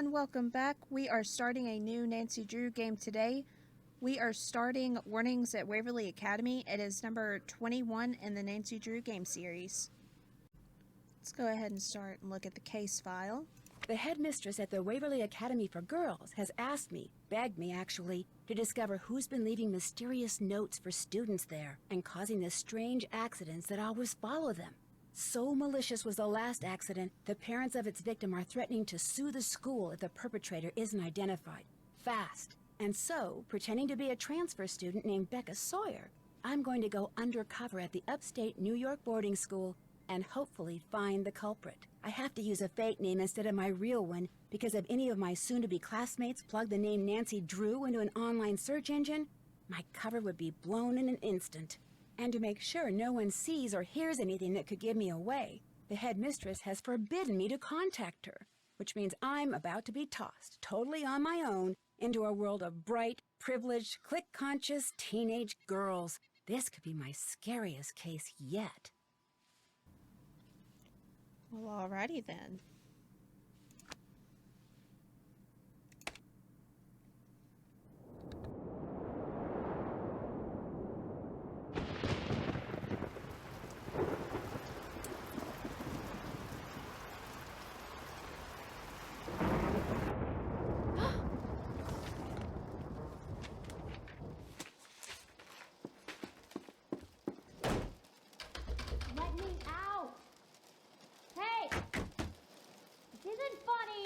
everyone, welcome back. We are starting a new Nancy Drew game today. We are starting Warnings at Waverly Academy. It is number 21 in the Nancy Drew game series. Let's go ahead and start and look at the case file. The headmistress at the Waverly Academy for Girls has asked me, begged me actually, to discover who's been leaving mysterious notes for students there and causing the strange accidents that always follow them. So malicious was the last accident, the parents of its victim are threatening to sue the school if the perpetrator isn't identified. Fast. And so, pretending to be a transfer student named Becca Sawyer, I'm going to go undercover at the upstate New York boarding school and hopefully find the culprit. I have to use a fake name instead of my real one because if any of my soon-to-be classmates plug the name Nancy Drew into an online search engine, my cover would be blown in an instant. And to make sure no one sees or hears anything that could give me away, the headmistress has forbidden me to contact her, which means I'm about to be tossed, totally on my own, into a world of bright, privileged, click-conscious teenage girls. This could be my scariest case yet. Well, alrighty then. Let me out! Hey! This isn't funny!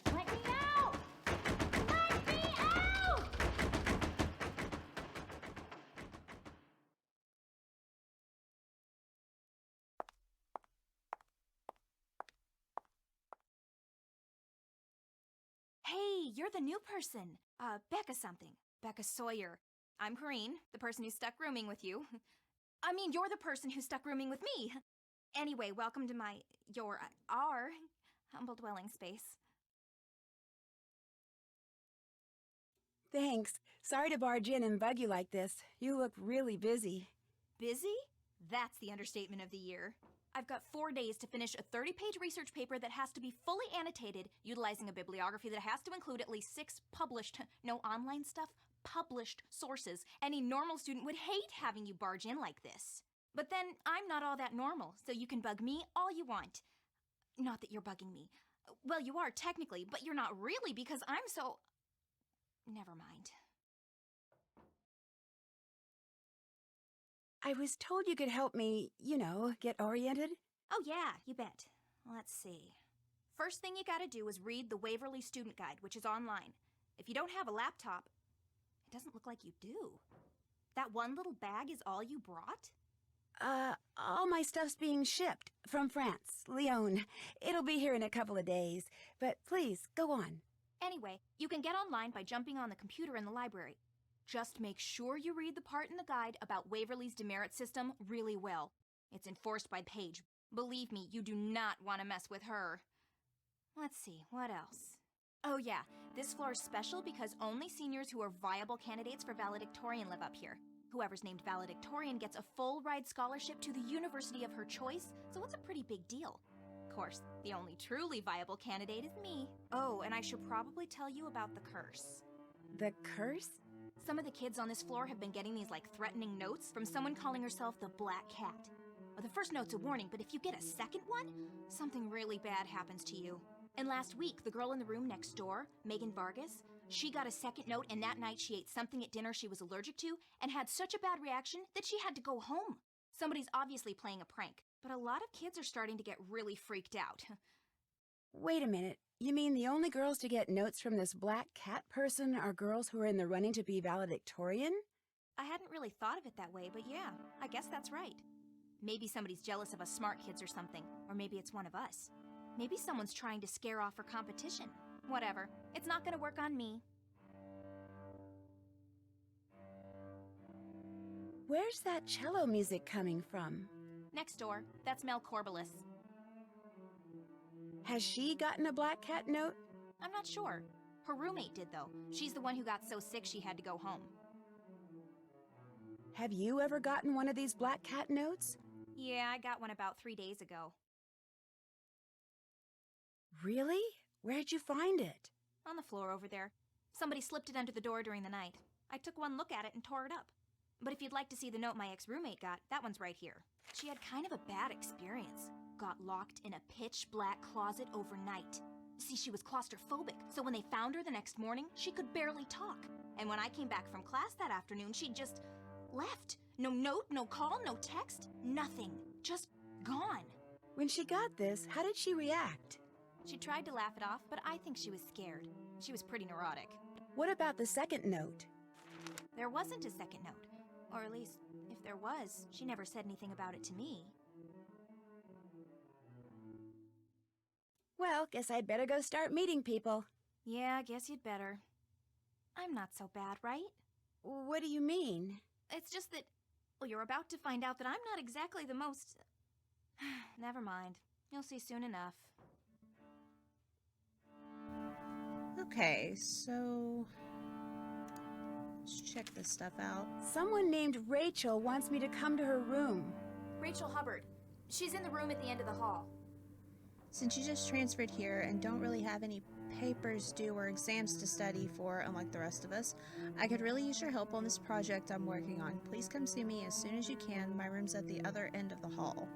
Let me out! Let me out! Hey, you're the new person. Becca something. Becca Sawyer. I'm Corrine, the person who stuck rooming with you. I mean, you're the person who stuck rooming with me. Anyway, welcome to our humble dwelling space. Thanks. Sorry to barge in and bug you like this. You look really busy. Busy? That's the understatement of the year. I've got 4 days to finish a 30-page research paper that has to be fully annotated, utilizing a bibliography that has to include at least 6 published, no online stuff, published sources. Any normal student would hate having you barge in like this. But then, I'm not all that normal, so you can bug me all you want. Not that you're bugging me. Well, you are technically, but you're not really because I'm so... Never mind. I was told you could help me, get oriented. Oh yeah, you bet. Let's see. First thing you gotta do is read the Waverly Student Guide, which is online. If you don't have a laptop, it doesn't look like you do. That one little bag is all you brought? All my stuff's being shipped from France, Lyon. It'll be here in a couple of days, but please, go on. Anyway, you can get online by jumping on the computer in the library. Just make sure you read the part in the guide about Waverly's demerit system really well. It's enforced by Paige. Believe me, you do not want to mess with her. Let's see, what else? Oh yeah, this floor is special because only seniors who are viable candidates for valedictorian live up here. Whoever's named valedictorian gets a full ride scholarship to the university of her choice, so it's a pretty big deal. Of course, the only truly viable candidate is me. Oh, and I should probably tell you about the curse. The curse? Some of the kids on this floor have been getting these threatening notes from someone calling herself the Black Cat. Well, the first note's a warning, but if you get a second one, something really bad happens to you. And last week, the girl in the room next door, Megan Vargas, she got a second note, and that night she ate something at dinner she was allergic to and had such a bad reaction that she had to go home. Somebody's obviously playing a prank, but a lot of kids are starting to get really freaked out. Wait a minute. You mean the only girls to get notes from this Black Cat person are girls who are in the running to be valedictorian? I hadn't really thought of it that way, but yeah, I guess that's right. Maybe somebody's jealous of us smart kids or something, or maybe it's one of us. Maybe someone's trying to scare off her competition. Whatever, it's not gonna work on me. Where's that cello music coming from? Next door, that's Mel Corbelis. Has she gotten a Black Cat note? I'm not sure. Her roommate did, though. She's the one who got so sick she had to go home. Have you ever gotten one of these Black Cat notes? Yeah, I got one about 3 days ago. Really? Where'd you find it? On the floor over there. Somebody slipped it under the door during the night. I took one look at it and tore it up. But if you'd like to see the note my ex-roommate got, that one's right here. She had kind of a bad experience. Got locked in a pitch-black closet overnight. See, she was claustrophobic, so when they found her the next morning, she could barely talk. And when I came back from class that afternoon, she just left. No note, no call, no text, nothing. Just gone. When she got this, how did she react? She tried to laugh it off, but I think she was scared. She was pretty neurotic. What about the second note? There wasn't a second note. Or at least, if there was, she never said anything about it to me. Well, guess I'd better go start meeting people. Yeah, I guess you'd better. I'm not so bad, right? What do you mean? It's just that, well, you're about to find out that I'm not exactly the most... Never mind. You'll see soon enough. Okay, so let's check this stuff out. Someone named Rachel wants me to come to her room. Rachel Hubbard. She's in the room at the end of the hall. Since you just transferred here and don't really have any papers due or exams to study for, unlike the rest of us, I could really use your help on this project I'm working on. Please come see me as soon as you can. My room's at the other end of the hall.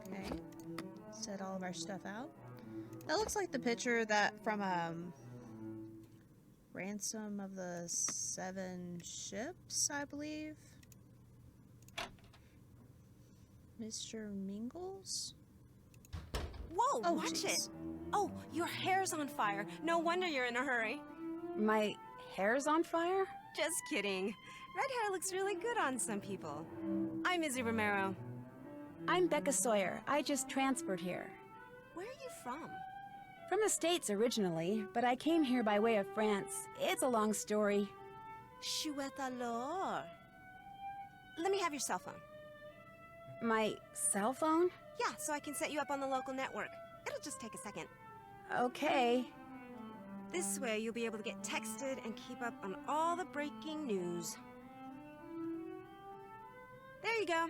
Okay, set all of our stuff out. That looks like the picture that from Ransom of the Seven Ships, I believe. Mr. Mingles? Whoa, Oh, watch jeez. it! Oh, your hair's on fire. No wonder you're in a hurry. My hair's on fire? Just kidding. Red hair looks really good on some people. I'm Izzy Romero. I'm Becca Sawyer. I just transferred here. Where are you from? From the States originally, but I came here by way of France. It's a long story. Chouette alors. Let me have your cell phone. My cell phone? Yeah, so I can set you up on the local network. It'll just take a second. Okay. This way you'll be able to get texted and keep up on all the breaking news. There you go.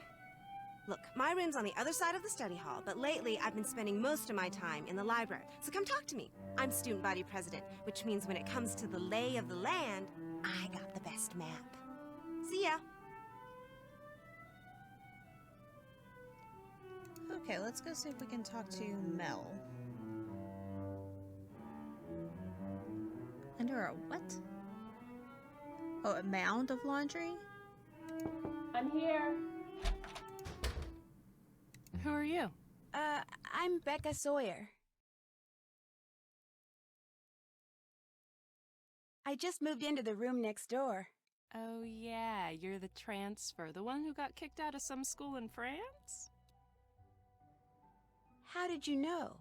Look, my room's on the other side of the study hall, but lately I've been spending most of my time in the library. So come talk to me. I'm student body president, which means when it comes to the lay of the land, I got the best map. See ya. Okay, let's go see if we can talk to Mel. Under a what? Oh, a mound of laundry? I'm here. Who are you? I'm Becca Sawyer. I just moved into the room next door. Oh yeah, you're the transfer, the one who got kicked out of some school in France? How did you know?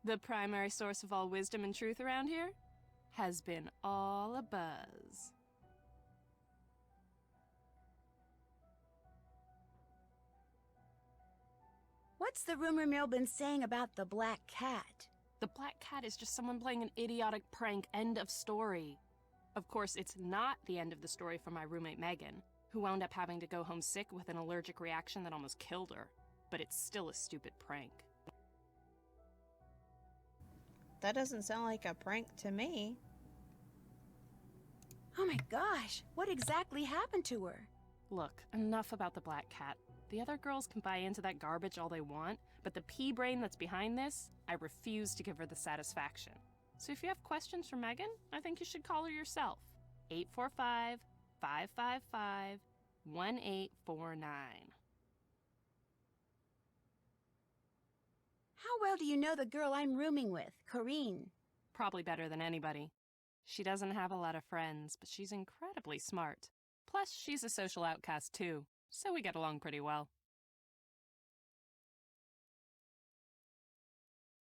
The primary source of all wisdom and truth around here has been all a buzz. What's the rumor mill been saying about the black cat? The black cat is just someone playing an idiotic prank, end of story. Of course, it's not the end of the story for my roommate Megan, who wound up having to go home sick with an allergic reaction that almost killed her. But it's still a stupid prank. That doesn't sound like a prank to me. Oh my gosh, what exactly happened to her? Look, enough about the black cat. The other girls can buy into that garbage all they want, but the pea brain that's behind this, I refuse to give her the satisfaction. So if you have questions for Megan, I think you should call her yourself. 845-555-1849. How well do you know the girl I'm rooming with, Corinne? Probably better than anybody. She doesn't have a lot of friends, but she's incredibly smart. Plus, she's a social outcast too, so we get along pretty well.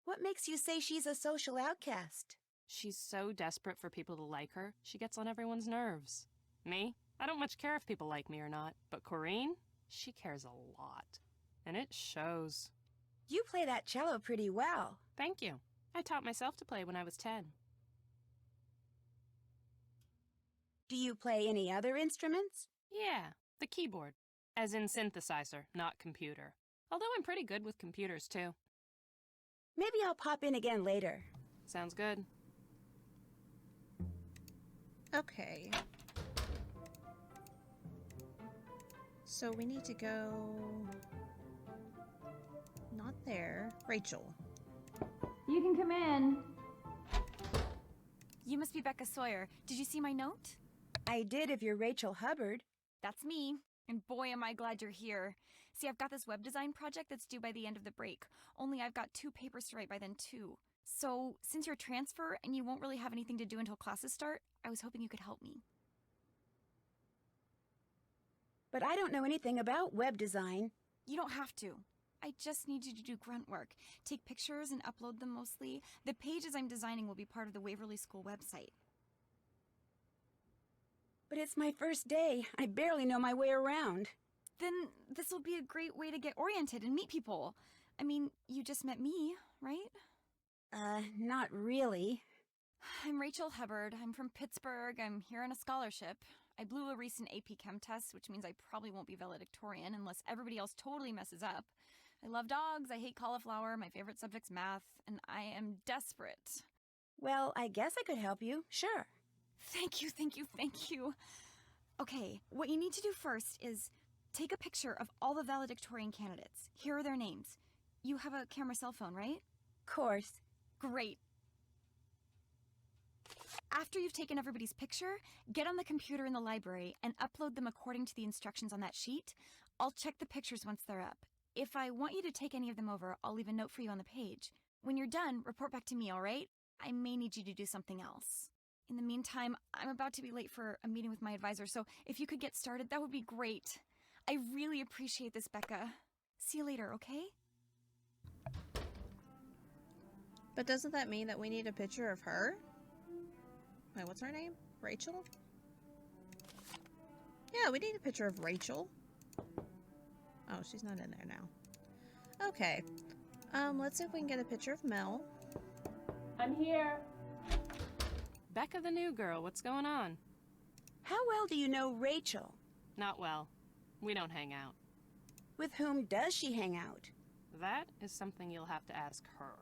What makes you say she's a social outcast? She's so desperate for people to like her, she gets on everyone's nerves. Me? I don't much care if people like me or not, but Corinne? She cares a lot. And it shows. You play that cello pretty well. Thank you. I taught myself to play when I was 10. Do you play any other instruments? Yeah, the keyboard. As in synthesizer, not computer. Although I'm pretty good with computers too. Maybe I'll pop in again later. Sounds good. Okay. So we need to go... Not there. Rachel. You can come in. You must be Becca Sawyer. Did you see my note? I did if you're Rachel Hubbard. That's me. And boy, am I glad you're here. See, I've got this web design project that's due by the end of the break. Only I've got 2 papers to write by then, too. So, since you're transfer and you won't really have anything to do until classes start, I was hoping you could help me. But I don't know anything about web design. You don't have to. I just need you to do grunt work. Take pictures and upload them mostly. The pages I'm designing will be part of the Waverly School website. But it's my first day. I barely know my way around. Then this will be a great way to get oriented and meet people. I mean, you just met me, right? Not really. I'm Rachel Hubbard. I'm from Pittsburgh. I'm here on a scholarship. I blew a recent AP Chem test, which means I probably won't be valedictorian unless everybody else totally messes up. I love dogs, I hate cauliflower, my favorite subject's math, and I am desperate. Well, I guess I could help you. Sure. Thank you, thank you, thank you. Okay, what you need to do first is take a picture of all the valedictorian candidates. Here are their names. You have a camera cell phone, right? Course. Great. After you've taken everybody's picture, get on the computer in the library and upload them according to the instructions on that sheet. I'll check the pictures once they're up. If I want you to take any of them over, I'll leave a note for you on the page. When you're done, report back to me, all right? I may need you to do something else. In the meantime, I'm about to be late for a meeting with my advisor, so if you could get started, that would be great. I really appreciate this, Becca. See you later, okay? But doesn't that mean that we need a picture of her? Wait, what's her name? Rachel? Yeah, we need a picture of Rachel. Oh, she's not in there now. Okay. Let's see if we can get a picture of Mel. I'm here. Becca the new girl, what's going on? How well do you know Rachel? Not well. We don't hang out. With whom does she hang out? That is something you'll have to ask her.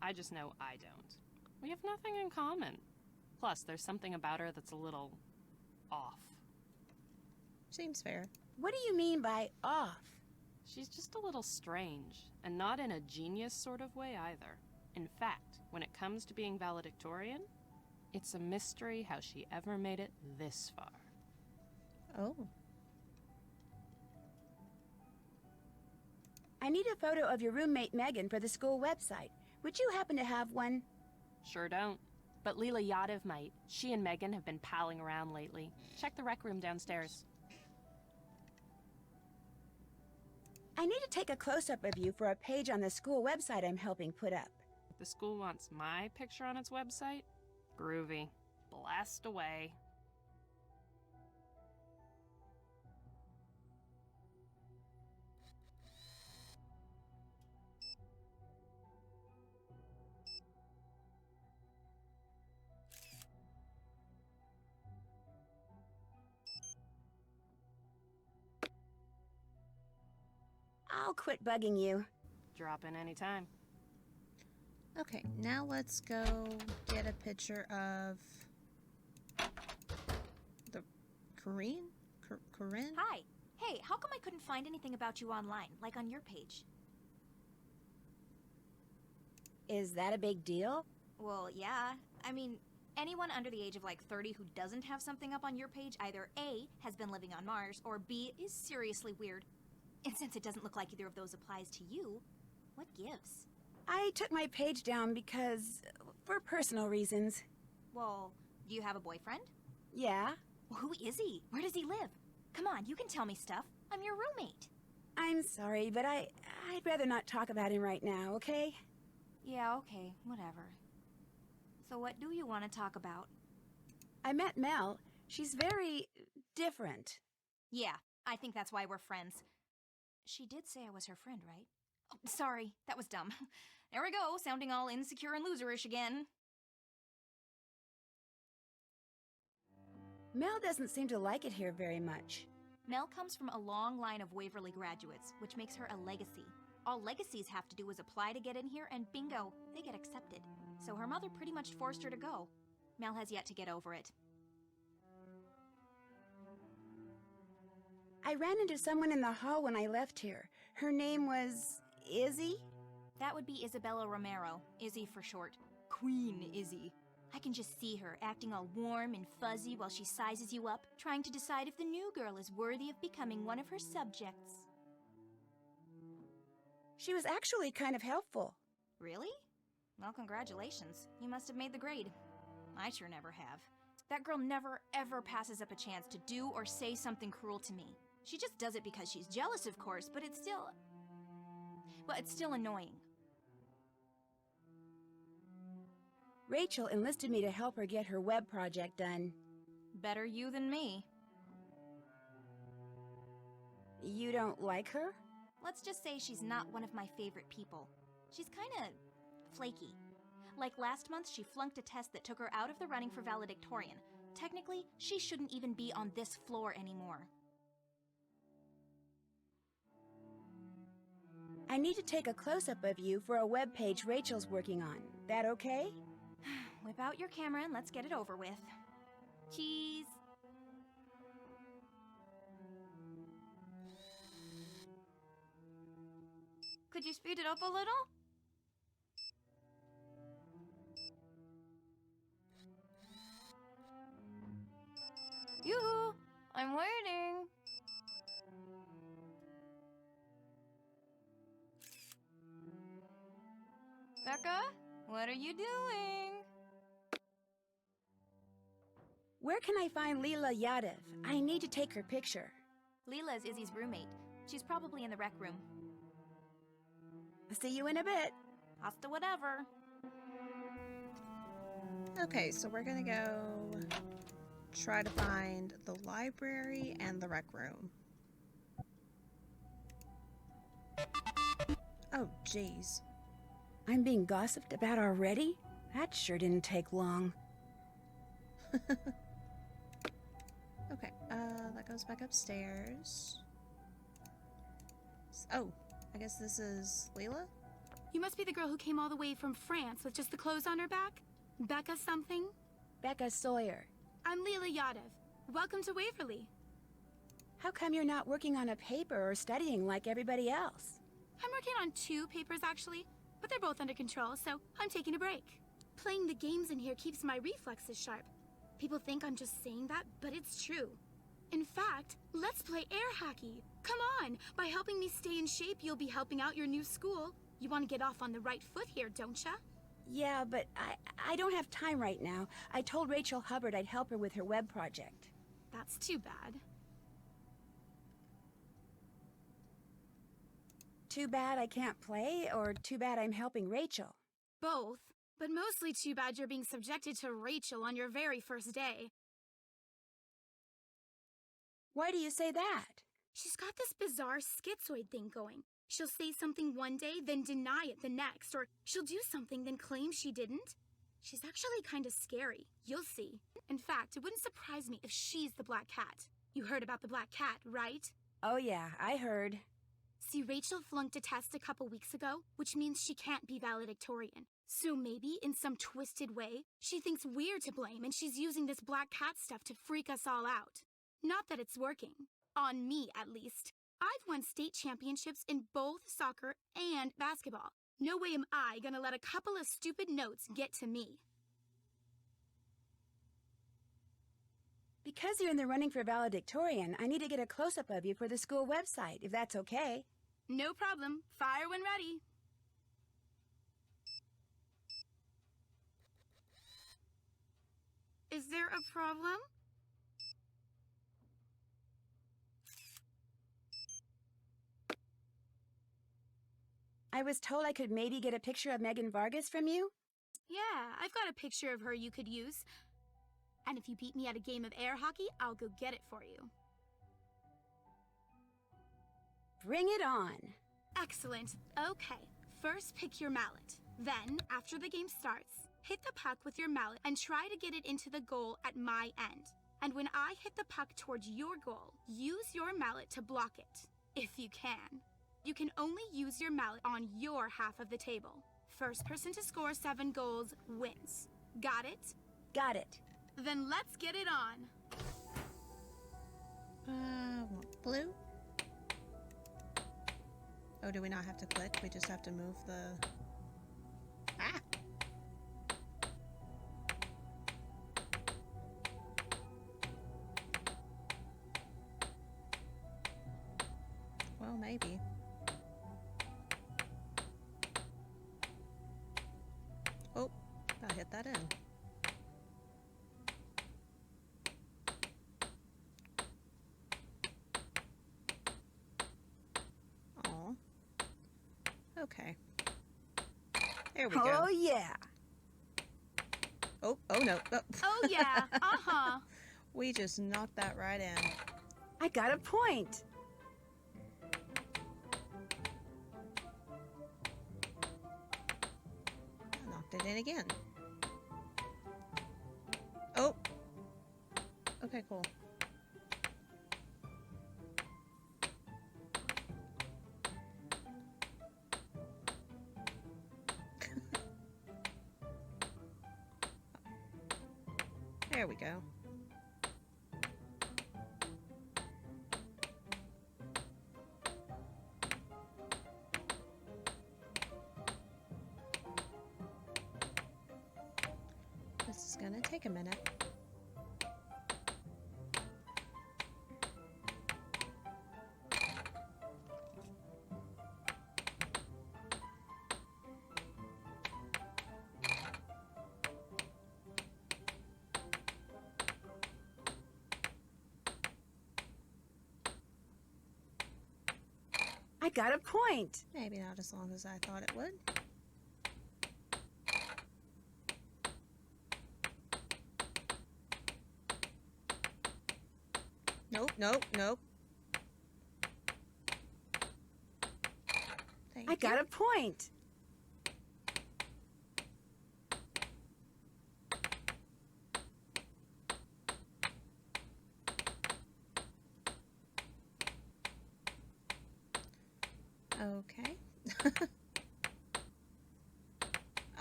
I just know I don't. We have nothing in common. Plus, there's something about her that's a little off. Seems fair. What do you mean by off? She's just a little strange, and not in a genius sort of way either. In fact, when it comes to being valedictorian, it's a mystery how she ever made it this far. Oh. I need a photo of your roommate Megan for the school website. Would you happen to have one? Sure don't. But Leela Yadav might. She and Megan have been palling around lately. Check the rec room downstairs. I need to take a close-up of you for a page on the school website I'm helping put up. The school wants my picture on its website? Groovy. Blast away. I'll quit bugging you. Drop in anytime. Okay, now let's go get a picture of the Corinne? Corinne? Hi. Hey, how come I couldn't find anything about you online, like on your page? Is that a big deal? Well, yeah. I mean, anyone under the age of like 30 who doesn't have something up on your page either A, has been living on Mars, or B, is seriously weird. And since it doesn't look like either of those applies to you, what gives? I took my page down because... for personal reasons. Well, do you have a boyfriend? Yeah? Well, who is he? Where does he live? Come on, you can tell me stuff. I'm your roommate. I'm sorry, but I'd rather not talk about him right now, okay? Yeah, okay, whatever. So what do you want to talk about? I met Mel. She's very... different. Yeah, I think that's why we're friends. She did say I was her friend, right? Oh, sorry, that was dumb. There we go, sounding all insecure and loserish again. Mel doesn't seem to like it here very much. Mel comes from a long line of Waverly graduates, which makes her a legacy. All legacies have to do is apply to get in here, and bingo, they get accepted. so her mother pretty much forced her to go. Mel has yet to get over it. I ran into someone in the hall when I left here. Her name was Izzy? That would be Isabella Romero, Izzy for short. Queen Izzy. I can just see her acting all warm and fuzzy while she sizes you up, trying to decide if the new girl is worthy of becoming one of her subjects. She was actually kind of helpful. Really? Well, congratulations. You must have made the grade. I sure never have. That girl never, ever passes up a chance to do or say something cruel to me. She just does it because she's jealous, of course, but it's still... well, it's still annoying. Rachel enlisted me to help her get her web project done. Better you than me. You don't like her? Let's just say she's not one of my favorite people. She's kinda flaky. Like last month, she flunked a test that took her out of the running for valedictorian. Technically, she shouldn't even be on this floor anymore. I need to take a close-up of you for a web page Rachel's working on. That okay? Whip out your camera and let's get it over with. Cheese. Could you speed it up a little? Yoo-hoo! I'm waiting. Becca, what are you doing? Where can I find Leela Yadev? I need to take her picture. Leela is Izzy's roommate. She's probably in the rec room. I'll see you in a bit. Hasta whatever. Okay, so we're gonna go try to find the library and the rec room. Oh, jeez. I'm being gossiped about already? That sure didn't take long. Okay, that goes back upstairs. Oh, I guess this is Leela? You must be the girl who came all the way from France with just the clothes on her back? Becca something? Becca Sawyer. I'm Leela Yadev. Welcome to Waverly. How come you're not working on a paper or studying like everybody else? I'm working on 2 papers actually, but they're both under control, so I'm taking a break. Playing the games in here keeps my reflexes sharp. People think I'm just saying that, but it's true. In fact, let's play air hockey. Come on! By helping me stay in shape, you'll be helping out your new school. You want to get off on the right foot here, don't ya? Yeah, but I don't have time right now. I told Rachel Hubbard I'd help her with her web project. That's too bad. Too bad I can't play, or too bad I'm helping Rachel? Both, but mostly too bad you're being subjected to Rachel on your very first day. Why do you say that? She's got this bizarre schizoid thing going. She'll say something one day, then deny it the next, or she'll do something, then claim she didn't. She's actually kind of scary. You'll see. In fact, it wouldn't surprise me if she's the Black Cat. You heard about the Black Cat, right? Oh yeah, I heard. See, Rachel flunked a test a couple weeks ago, which means she can't be valedictorian. So maybe, in some twisted way, she thinks we're to blame and she's using this Black Cat stuff to freak us all out. Not that it's working. On me, at least. I've won state championships in both soccer and basketball. No way am I gonna let a couple of stupid notes get to me. Because you're in the running for valedictorian, I need to get a close-up of you for the school website, if that's okay. No problem. Fire when ready. Is there a problem? I was told I could maybe get a picture of Megan Vargas from you? Yeah, I've got a picture of her you could use. And if you beat me at a game of air hockey, I'll go get it for you. Bring it on. Excellent. Okay, first pick your mallet. Then, after the game starts, hit the puck with your mallet and try to get it into the goal at my end. And when I hit the puck towards your goal, use your mallet to block it, if you can. You can only use your mallet on your half of the table. First person to score 7 goals wins. Got it? Got it. Then let's get it on. Blue? Oh, do we not have to click? We just have to move the... Ah! Well, maybe. Oh, I hit that in. Oh. Okay. There we go. Oh, yeah. Oh no. Oh. Oh yeah, uh-huh. We just knocked that right in. I got a point. Knocked it in again. Oh. Okay, cool. There we go. This is gonna take a minute. I got a point. Maybe not as long as I thought it would. Nope, nope, nope. Thank I got you. a point. Okay.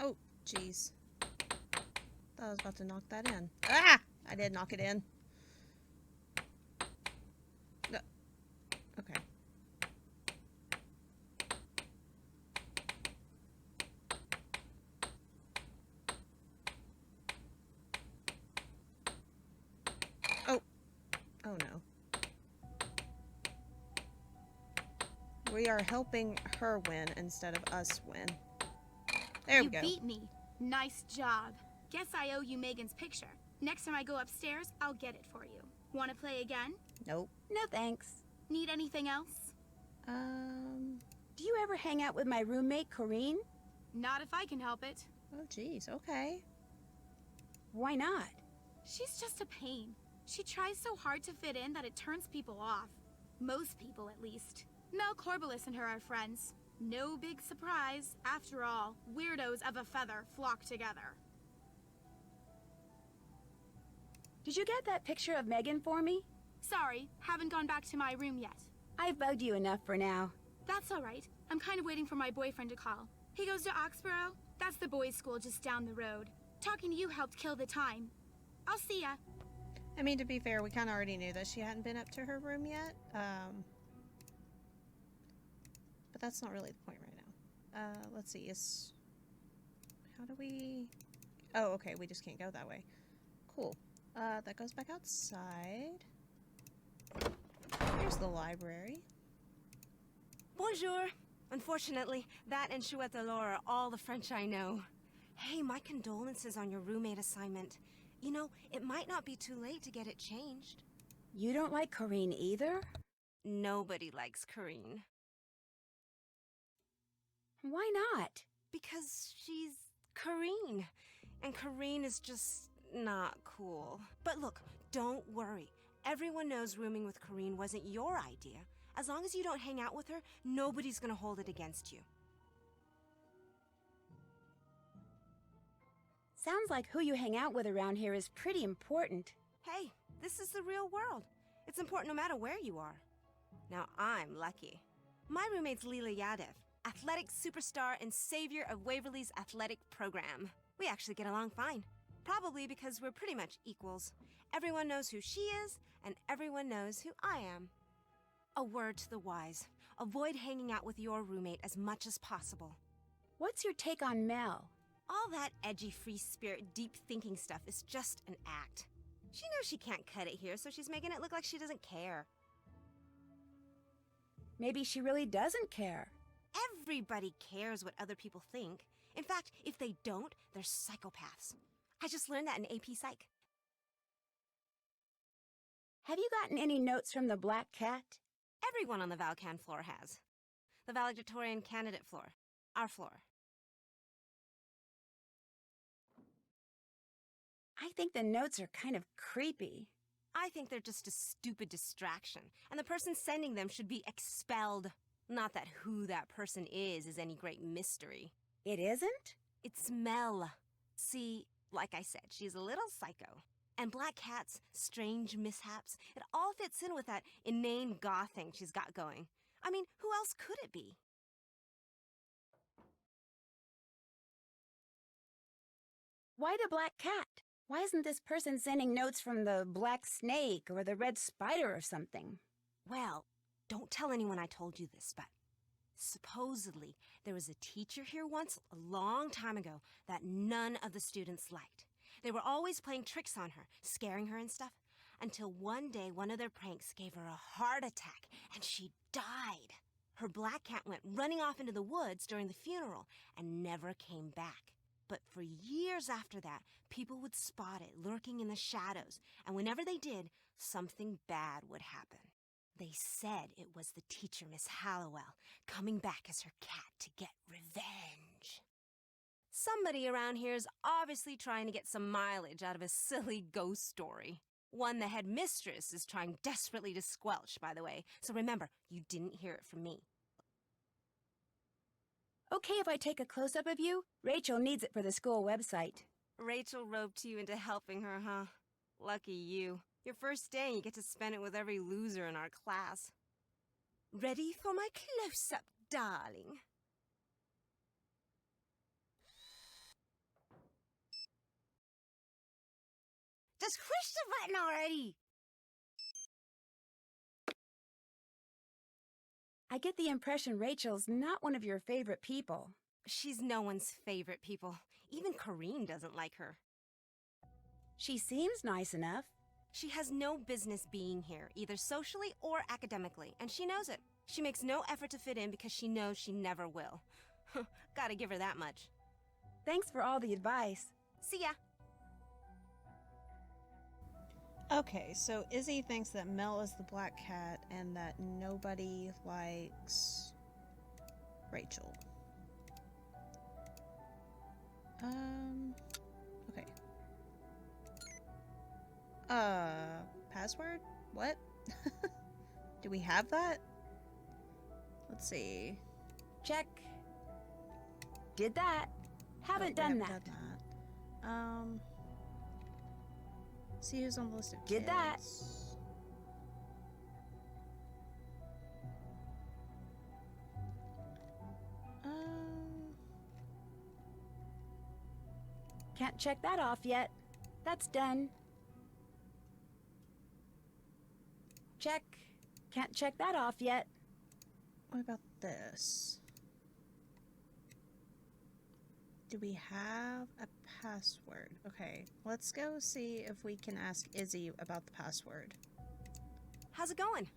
Oh, jeez. Thought I was about to knock that in. Ah! I did knock it in. No. Okay. Oh. Oh no. We are helping her win instead of us win. There we You go. beat me. Nice job. Guess I owe you Megan's picture. Next time I go upstairs, I'll get it for you. Want to play again? Nope. No thanks. Need anything else? Do you ever hang out with my roommate, Corrine? Not if I can help it. Oh, geez. Okay. Why not? She's just a pain. She tries so hard to fit in that it turns people off. Most people, at least. Mel Corbelis and her are friends. No big surprise. After all, weirdos of a feather flock together. Did you get that picture of Megan for me? Sorry, haven't gone back to my room yet. I've bugged you enough for now. That's all right. I'm kind of waiting for my boyfriend to call. He goes to Oxborough. That's the boys' school just down the road. Talking to you helped kill the time. I'll see ya. I mean, to be fair, we kind of already knew that she hadn't been up to her room yet. But that's not really the point right now. Let's see. How do we... Oh, okay. We just can't go that way. Cool. That goes back outside. Here's the library. Bonjour. Unfortunately, that and Chouette alors are all the French I know. Hey, my condolences on your roommate assignment. You know, it might not be too late to get it changed. You don't like Corrine either? Nobody likes Corrine. Why not? Because she's Corrine. And Corrine is just not cool. But look, don't worry. Everyone knows rooming with Corrine wasn't your idea. As long as you don't hang out with her, nobody's gonna hold it against you. Sounds like who you hang out with around here is pretty important. Hey, this is the real world. It's important no matter where you are. Now, I'm lucky. My roommate's Leela Yadev. athletic superstar and savior of Waverly's athletic program. We actually get along fine. Probably because we're pretty much equals. Everyone knows who she is, and everyone knows who I am. A word to the wise. Avoid hanging out with your roommate as much as possible. What's your take on Mel? All that edgy, free spirit, deep thinking stuff is just an act. She knows she can't cut it here, so she's making it look like she doesn't care. Maybe she really doesn't care. Everybody cares what other people think. In fact, if they don't, they're psychopaths. I just learned that in AP Psych. Have you gotten any notes from the Black Cat? Everyone on the Valcan floor has. The valedictorian candidate floor. Our floor. I think the notes are kind of creepy. I think they're just a stupid distraction, and the person sending them should be expelled. Not that who that person is any great mystery. It isn't? It's Mel. See, like I said, she's a little psycho. And Black Cat's strange mishaps, it all fits in with that inane goth thing she's got going. I mean, who else could it be? Why the Black Cat? Why isn't this person sending notes from the Black Snake or the Red Spider or something? Well, don't tell anyone I told you this, but supposedly there was a teacher here once, a long time ago, that none of the students liked. They were always playing tricks on her, scaring her and stuff, until one day one of their pranks gave her a heart attack and she died. Her Black Cat went running off into the woods during the funeral and never came back. But for years after that, people would spot it lurking in the shadows, and whenever they did, something bad would happen. They said it was the teacher, Miss Hallowell, coming back as her cat to get revenge. Somebody around here is obviously trying to get some mileage out of a silly ghost story. One the headmistress is trying desperately to squelch, by the way, so remember, you didn't hear it from me. Okay if I take a close-up of you? Rachel needs it for the school website. Rachel roped you into helping her, huh? Lucky you. Your first day, you get to spend it with every loser in our class. Ready for my close-up, darling? Just push the button already! I get the impression Rachel's not one of your favorite people. She's no one's favorite people. Even Corrine doesn't like her. She seems nice enough. She has no business being here, either socially or academically, and she knows it. She makes no effort to fit in because she knows she never will. Gotta give her that much. Thanks for all the advice. See ya. Okay, so Izzy thinks that Mel is the Black Cat and that nobody likes Rachel. Okay. Password? What? Do we have that? Let's see. Check. Did that. Haven't Oh, we done haven't that. done that. See who's on the list of Did that. kids. Can't check that off yet. That's done. Check. Can't check that off yet. What about this? Do we have a password? Okay, let's go see if we can ask Izzy about the password. How's it going?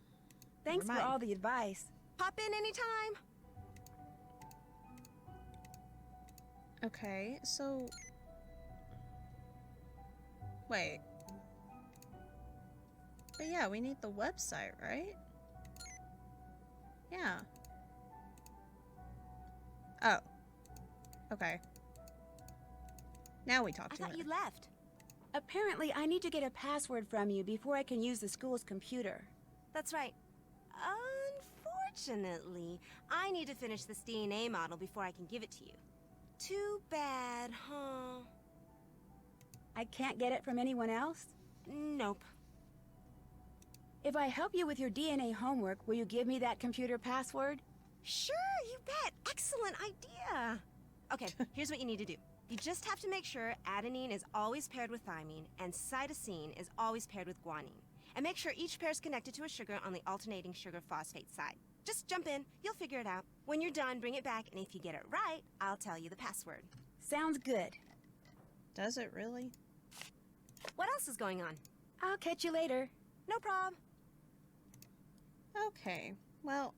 Thanks for mind. all the advice. Pop in anytime. Okay, so... Wait. But yeah, we need the website, right? Yeah. Oh. Okay. Now we talk I to her. thought you left. Apparently, I need to get a password from you before I can use the school's computer. That's right. Unfortunately, I need to finish this DNA model before I can give it to you. Too bad, huh? I can't get it from anyone else? Nope. If I help you with your DNA homework, will you give me that computer password? Sure, you bet. Excellent idea. Okay, here's what you need to do. You just have to make sure adenine is always paired with thymine and cytosine is always paired with guanine. And make sure each pair is connected to a sugar on the alternating sugar phosphate side. Just jump in, you'll figure it out. When you're done, bring it back, and if you get it right, I'll tell you the password. Sounds good. Does it really? What else is going on? I'll catch you later. No prob. Okay, well,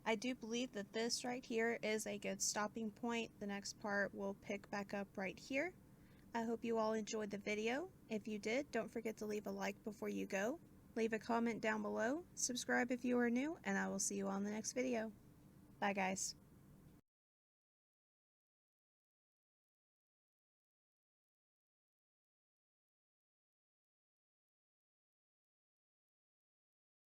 I do believe that this right here is a good stopping point. The next part will pick back up right here. I hope you all enjoyed the video. If you did, don't forget to leave a like before you go. Leave a comment down below, subscribe if you are new, and I will see you on the next video. Bye guys.